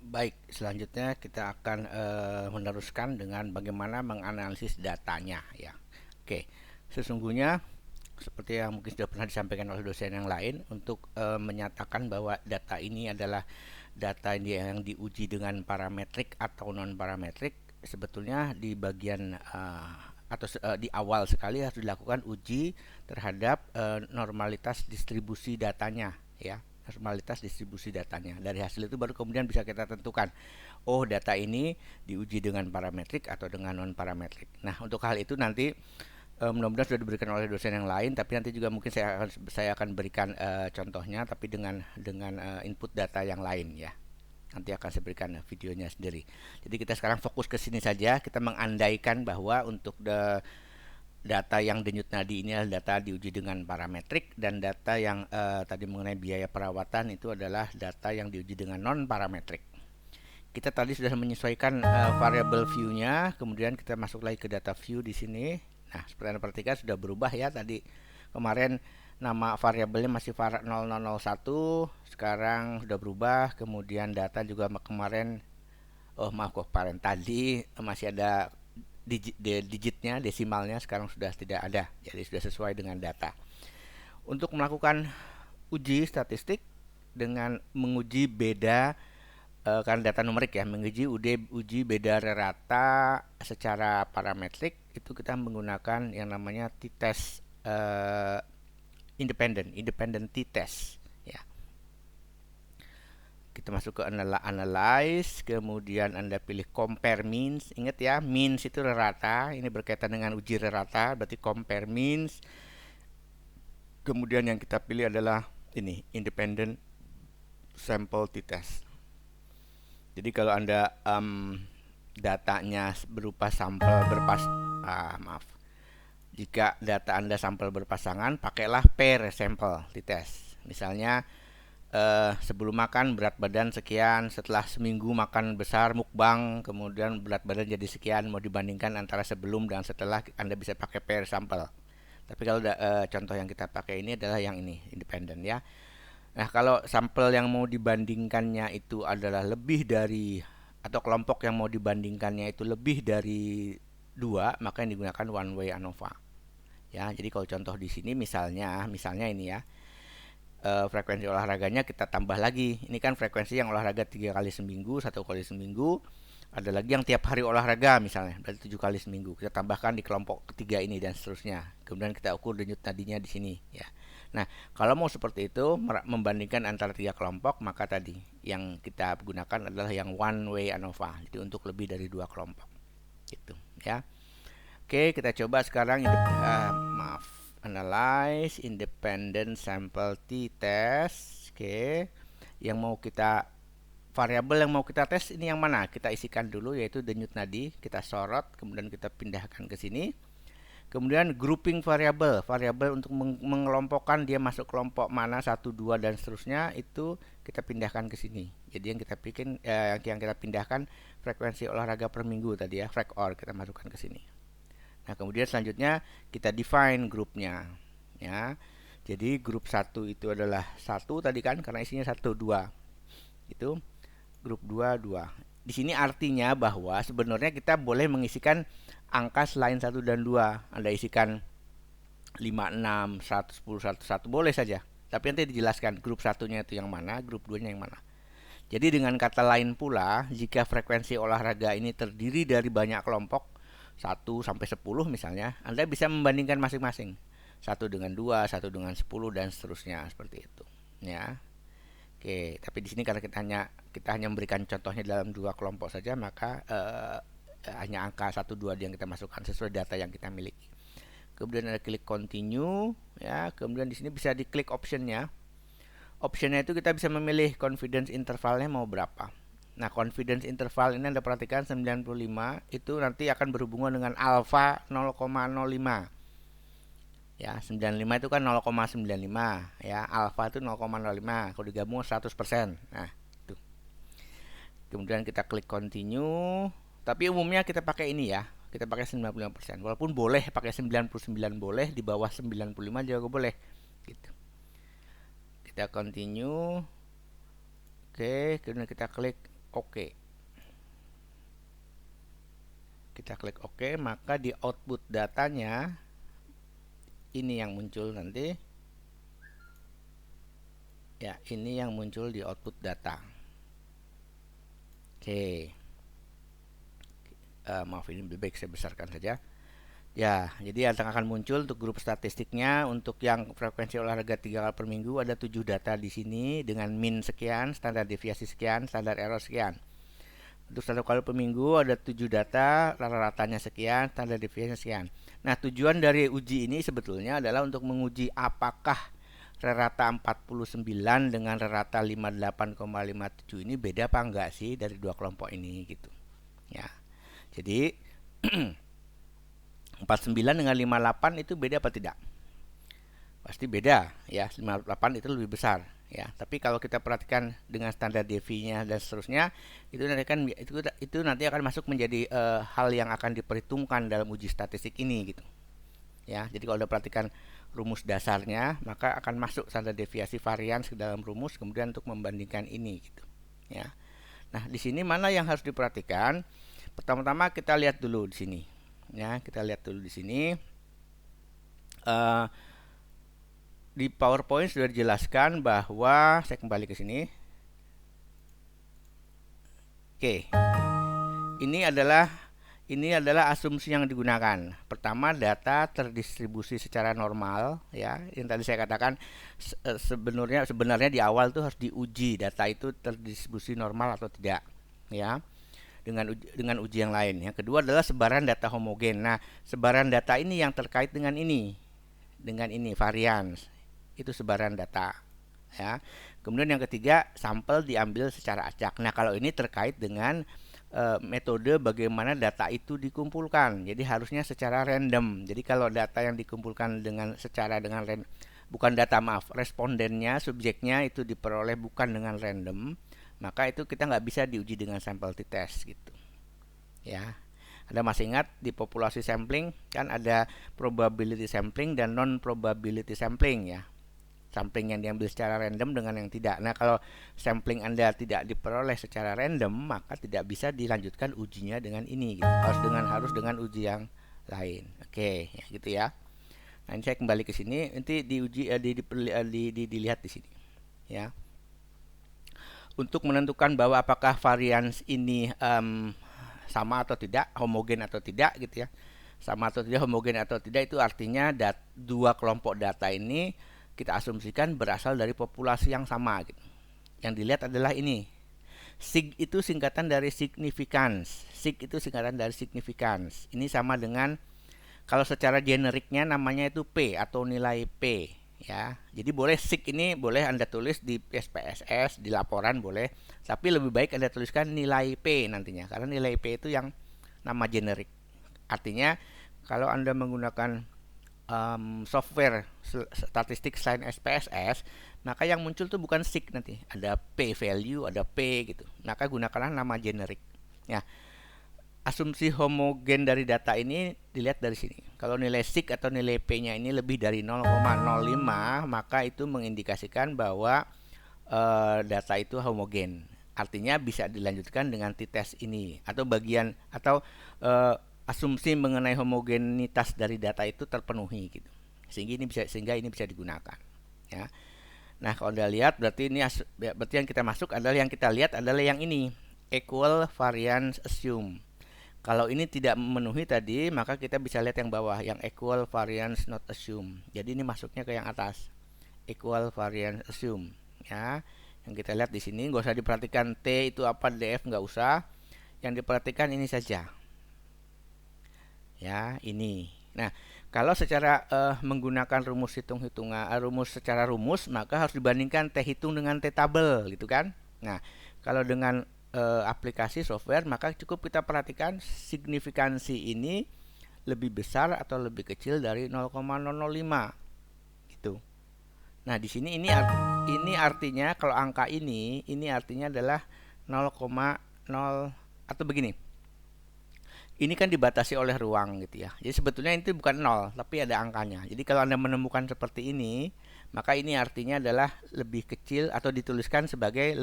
Baik, selanjutnya kita akan meneruskan dengan bagaimana menganalisis datanya ya. Oke, sesungguhnya seperti yang mungkin sudah pernah disampaikan oleh dosen yang lain untuk menyatakan bahwa data ini adalah data yang diuji dengan parametrik atau non parametrik, sebetulnya di bagian atau di awal sekali harus dilakukan uji terhadap normalitas distribusi datanya ya, normalitas distribusi datanya. Dari hasil itu baru kemudian bisa kita tentukan, oh data ini diuji dengan parametrik atau dengan non parametrik. Nah, untuk hal itu nanti mudah-mudahan sudah diberikan oleh dosen yang lain, tapi nanti juga mungkin saya akan berikan contohnya, tapi dengan input data yang lain ya. Nanti akan saya berikan videonya sendiri. Jadi kita sekarang fokus ke sini saja. Kita mengandaikan bahwa untuk data yang denyut nadi ini adalah data diuji dengan parametrik, dan data yang tadi mengenai biaya perawatan itu adalah data yang diuji dengan non parametrik. Kita tadi sudah menyesuaikan variable view-nya, kemudian kita masuk lagi ke data view di sini. Nah, seperti Anda perhatikan sudah berubah ya. Tadi kemarin nama variabelnya masih var 0001, sekarang sudah berubah. Kemudian data juga kemarin, oh maaf kok, kemarin tadi masih ada digitnya, desimalnya, sekarang sudah tidak ada. Jadi sudah sesuai dengan data. Untuk melakukan uji statistik dengan menguji beda karena data numerik ya, uji beda rata secara parametrik, itu kita menggunakan yang namanya t-test independent t-test ya. Kita masuk ke analyze, kemudian Anda pilih compare means. Ingat ya, means itu rata, ini berkaitan dengan uji rata, berarti compare means. Kemudian yang kita pilih adalah ini, independent sample t-test. Jadi kalau Anda datanya berupa sampel maaf. Jika data Anda sampel berpasangan, pakailah pair sampel t-test. Misalnya sebelum makan berat badan sekian, setelah seminggu makan besar mukbang, kemudian berat badan jadi sekian, mau dibandingkan antara sebelum dan setelah, Anda bisa pakai pair sampel. Tapi kalau contoh yang kita pakai ini adalah yang ini, independen ya. Nah, kalau sampel yang mau dibandingkannya itu adalah lebih dari, atau kelompok yang mau dibandingkannya itu lebih dari dua, maka yang digunakan one way ANOVA. Ya, jadi kalau contoh di sini misalnya ini ya, frekuensi olahraganya kita tambah lagi. Ini kan frekuensi yang olahraga 3 kali seminggu, 1 kali seminggu. Ada lagi yang tiap hari olahraga misalnya, berarti 7 kali seminggu. Kita tambahkan di kelompok ketiga ini dan seterusnya. Kemudian kita ukur denyut nadinya di sini ya. Nah, kalau mau seperti itu membandingkan antara tiga kelompok, maka tadi yang kita gunakan adalah yang one way ANOVA. Jadi untuk lebih dari dua kelompok. Gitu ya. Oke, kita coba sekarang analyze independent sample t-test. Oke. Yang mau kita variabel yang mau kita tes ini yang mana? Kita isikan dulu, yaitu denyut nadi. Kita sorot, kemudian kita pindahkan ke sini. Kemudian grouping variabel untuk mengelompokkan dia masuk kelompok mana, 1, 2 dan seterusnya, itu kita pindahkan ke sini. Jadi yang kita pindahkan frekuensi olahraga per minggu tadi ya, frek-or kita masukkan ke sini. Nah, kemudian selanjutnya kita define grupnya ya. Jadi grup 1 itu adalah 1 tadi kan, karena isinya 1, 2. Itu grup 2, 2. Di sini artinya bahwa sebenarnya kita boleh mengisikan angka selain 1 dan 2. Anda isikan 5, 6, 110, 101 boleh saja. Tapi nanti dijelaskan grup satunya itu yang mana, grup 2-nya yang mana. Jadi dengan kata lain pula, jika frekuensi olahraga ini terdiri dari banyak kelompok, 1 sampai 10 misalnya, Anda bisa membandingkan masing-masing. 1 dengan 2, 1 dengan 10 dan seterusnya, seperti itu. Ya. Oke, tapi di sini karena kita hanya memberikan contohnya dalam dua kelompok saja, maka hanya angka 1, 2 yang kita masukkan sesuai data yang kita miliki. Kemudian ada klik continue ya, kemudian di sini bisa diklik optionnya. Optionnya itu kita bisa memilih confidence intervalnya mau berapa. Nah, confidence interval ini Anda perhatikan 95 itu nanti akan berhubungan dengan alpha 0,05. Ya, 95 itu kan 0,95 ya, alpha itu 0,05, kalau digabung 100%. Nah, itu. Kemudian kita klik continue, tapi umumnya kita pakai ini ya. Kita pakai 95%. Walaupun boleh pakai 99, boleh di bawah 95 juga boleh. Gitu. Kita continue. Oke, kemudian kita klik OK. Kita klik OK, maka di output datanya ini yang muncul nanti. Ya, ini yang muncul di output data. Oke. Maaf, ini lebih baik saya besarkan saja. Ya, jadi yang akan muncul untuk grup statistiknya, untuk yang frekuensi olahraga 3 kali per minggu ada 7 data di sini dengan min sekian, standar deviasi sekian, standar error sekian. Untuk 1 kali per minggu ada 7 data, rata-ratanya sekian, standar deviasinya sekian. Nah, tujuan dari uji ini sebetulnya adalah untuk menguji apakah rata 49 dengan rata 58,57 ini beda apa enggak sih dari dua kelompok ini gitu. Ya. Jadi 49 dengan 58 itu beda apa tidak? Pasti beda ya, 58 itu lebih besar ya. Tapi kalau kita perhatikan dengan standar deviasinya dan seterusnya, itu nanti kan itu nanti akan masuk menjadi hal yang akan diperhitungkan dalam uji statistik ini gitu. Ya, jadi kalau udah perhatikan rumus dasarnya, maka akan masuk standar deviasi varians ke dalam rumus kemudian untuk membandingkan ini gitu. Ya. Nah, di sini mana yang harus diperhatikan? Pertama-tama kita lihat dulu di sini. Ya, kita lihat dulu di sini. Di PowerPoint sudah dijelaskan bahwa saya kembali ke sini. Oke. Ini adalah asumsi yang digunakan. Pertama, data terdistribusi secara normal ya. Yang tadi saya katakan sebenarnya di awal tuh harus diuji data itu terdistribusi normal atau tidak ya. Dengan uji yang lain. Yang kedua adalah sebaran data homogen. Nah, sebaran data ini yang terkait dengan ini varians. Itu sebaran data ya. Kemudian yang ketiga, sampel diambil secara acak. Nah, kalau ini terkait dengan metode bagaimana data itu dikumpulkan. Jadi harusnya secara random. Jadi kalau data yang dikumpulkan respondennya, subjeknya itu diperoleh bukan dengan random, maka itu kita nggak bisa diuji dengan sampel t-test gitu ya. Anda masih ingat di populasi sampling kan ada probability sampling dan non probability sampling ya, sampling yang diambil secara random dengan yang tidak. Nah, kalau sampling Anda tidak diperoleh secara random, maka tidak bisa dilanjutkan ujinya dengan ini gitu. harus dengan uji yang lain. Oke ya, gitu ya. Nah, ini saya kembali ke sini, nanti diuji dilihat di sini ya. Untuk menentukan bahwa apakah varians ini sama atau tidak, homogen atau tidak gitu ya. Sama atau tidak, homogen atau tidak, itu artinya dua kelompok data ini kita asumsikan berasal dari populasi yang sama gitu. Yang dilihat adalah ini. Sig itu singkatan dari significance. Sig itu singkatan dari significance. Ini sama dengan, kalau secara generiknya namanya itu P atau nilai P ya. Jadi boleh sig ini boleh Anda tulis di SPSS, di laporan boleh, tapi lebih baik Anda tuliskan nilai P nantinya, karena nilai P itu yang nama generik. Artinya kalau Anda menggunakan software statistik selain SPSS, maka yang muncul tuh bukan sig nanti, ada P value, ada P gitu. Maka gunakanlah nama generik. Ya. Asumsi homogen dari data ini dilihat dari sini. Kalau nilai sig atau nilai P-nya ini lebih dari 0,05, maka itu mengindikasikan bahwa data itu homogen. Artinya bisa dilanjutkan dengan t-test ini, atau asumsi mengenai homogenitas dari data itu terpenuhi gitu. Sehingga ini bisa digunakan ya. Nah, kalau Anda lihat berarti yang kita masuk adalah, yang kita lihat adalah yang ini, equal variance assume. Kalau ini tidak memenuhi tadi, maka kita bisa lihat yang bawah, yang equal variance not assume. Jadi ini masuknya ke yang atas, equal variance assume ya. Yang kita lihat di sini, nggak usah diperhatikan T itu apa, DF nggak usah. Yang diperhatikan ini saja ya, ini. Nah, kalau secara menggunakan rumus secara rumus, maka harus dibandingkan T hitung dengan T tabel gitu kan. Nah, kalau dengan aplikasi software, maka cukup kita perhatikan signifikansi ini lebih besar atau lebih kecil dari 0,005 gitu. Nah, di sini ini artinya, kalau angka ini artinya adalah 0,0, atau begini. Ini kan dibatasi oleh ruang gitu ya. Jadi sebetulnya itu bukan 0, tapi ada angkanya. Jadi kalau Anda menemukan seperti ini, maka ini artinya adalah lebih kecil, atau dituliskan sebagai